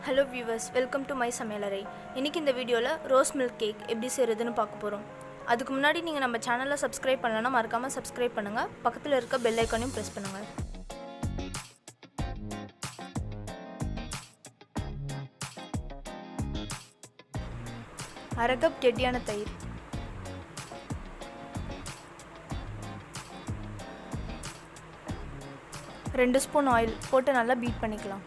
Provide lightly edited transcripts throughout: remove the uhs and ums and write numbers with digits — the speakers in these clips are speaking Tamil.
Hello viewers, welcome to my samayal arai. இன்னைக்கு இந்த வீடியோல ரோஸ் மில்க் கேக் எப்படி செய்யறதுன்னு பார்க்க போறோம். அதுக்கு முன்னாடி நீங்க நம்ம சேனலை subscribe பண்ணலனா மறக்காம subscribe பண்ணுங்க. பக்கத்துல இருக்க bell icon-ஐயும் press பண்ணுங்க. அரை கப் கெட்டியான தயிர், 2 ஸ்பூன் ஆயில் போட்டு நல்லா பீட் பண்ணிக்கலாம்.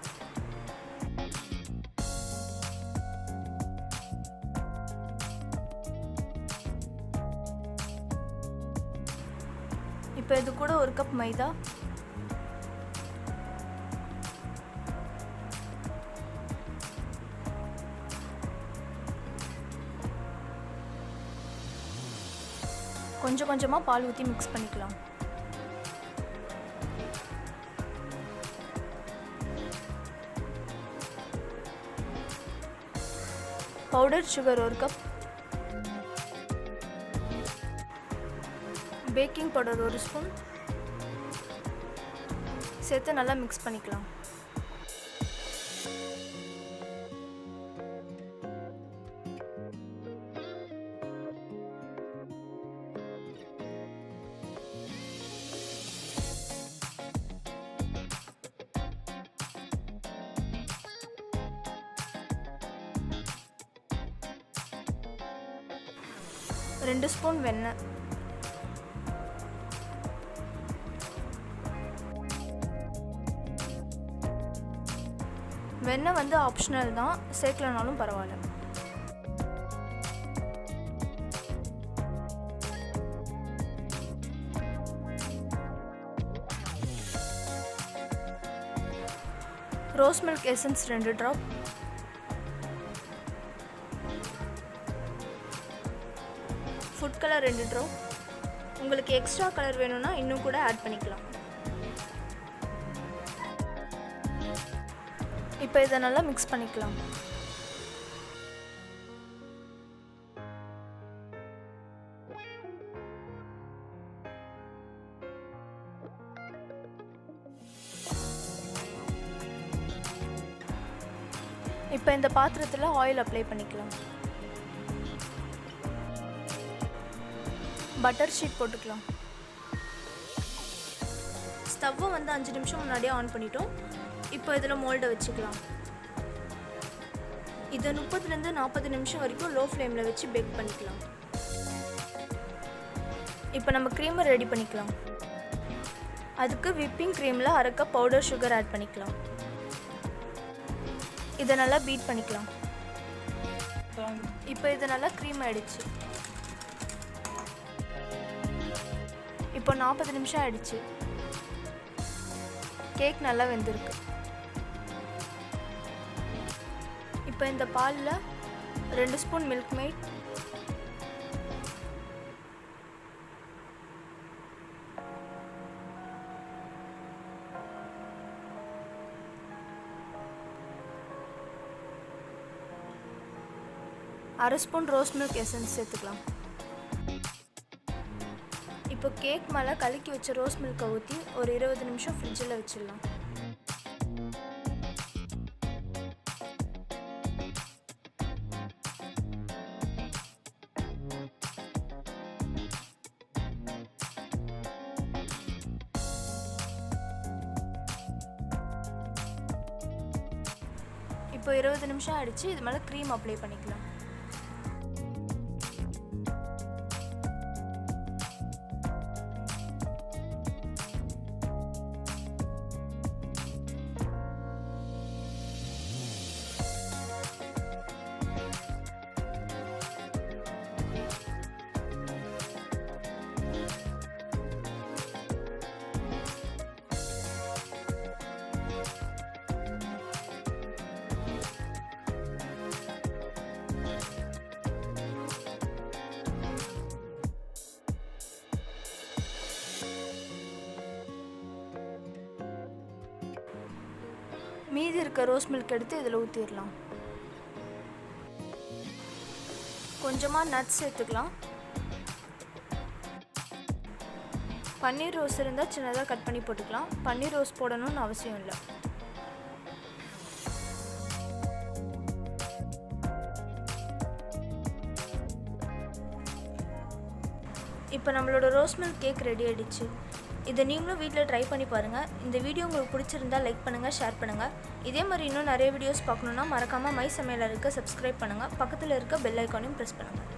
இப்போ இது கூட 1 கப் மைதா, கொஞ்சம் கொஞ்சமா பால் ஊற்றி மிக்ஸ் பண்ணிக்கலாம். Powder sugar 1 cup, baking powder 1 spoon சேர்த்து நல்லா மிக்ஸ் பண்ணிக்கலாம். ரெண்டு ஸ்பூன் வெண்ணெய், வெண்ணெய் வந்து ஆப்ஷனல் தான், சேர்க்கலனாலும் பரவாயில்ல. Rose milk essence 2 drop, food colour 2 drop. உங்களுக்கு எக்ஸ்ட்ரா கலர் வேணும்னா இன்னும் கூட ஆட் பண்ணிக்கலாம். இப்போ இதை நல்லா மிக்ஸ் பண்ணிக்கலாம். இப்போ இந்த பாத்திரத்தில் ஆயில் அப்ளை பண்ணிக்கலாம். பட்டர் ஷீட் போட்டுக்கலாம். ஸ்டவ்வை வந்து 5 நிமிஷம் முன்னாடியே ஆன் பண்ணிட்டோம். இப்போ இதில் மோல்டை வச்சுக்கலாம். இதை 30லேருந்து 40 நிமிஷம் வரைக்கும் லோ ஃப்ளேமில் வச்சு பேக் பண்ணிக்கலாம். இப்போ நம்ம க்ரீமை ரெடி பண்ணிக்கலாம். அதுக்கு விப்பிங் க்ரீமில் அரை கப் பவுடர் சுகர் ஆட் பண்ணிக்கலாம். இதை நல்லா பீட் பண்ணிக்கலாம். இப்போ இது நல்லா க்ரீம் ஆயிடுச்சு. இப்போ 40 நிமிஷம் ஆயிடுச்சு. கேக் நல்லா வெந்திருக்கு. இப்போ இந்த பாலில் 2 ஸ்பூன் மில்க் மேட், அரை ஸ்பூன் ரோஸ் மில்க் எசன்ஸ் சேர்த்துக்கலாம். இப்போ கேக் மேலே கலக்கி வச்ச ரோஸ் மில்கை ஊற்றி ஒரு 20 நிமிஷம் ஃப்ரிட்ஜில் வச்சிடலாம். இப்போ 20 நிமிஷம் ஆயிடுச்சு. இது மேலே க்ரீம் அப்ளை பண்ணிக்கலாம். மீதி இருக்க ரோஸ் மில்க் எடுத்து இதில் ஊற்றிடலாம். கொஞ்சமாக நட்ஸ் சேர்த்துக்கலாம். பன்னீர் ரோஸ் இருந்தால் சின்னதாக கட் பண்ணி போட்டுக்கலாம். பன்னீர் ரோஸ் போடணும்னு அவசியம் இல்லை. இப்போ நம்மளோட ரோஸ் மில்க் கேக் ரெடி ஆகிடுச்சு. இதை நீங்களும் வீட்டில் ட்ரை பண்ணி பாருங்கள். இந்த வீடியோ உங்களுக்கு பிடிச்சிருந்தா லைக் பண்ணுங்கள், ஷேர் பண்ணுங்கள். இதே மாதிரி இன்னும் நிறைய வீடியோஸ் பார்க்கணுன்னா மறக்காமல் மை சமையலருக்கு சப்ஸ்கிரைப் பண்ணுங்கள். பக்கத்தில் இருக்க பெல் ஐக்கானையும் ப்ரெஸ் பண்ணுங்கள்.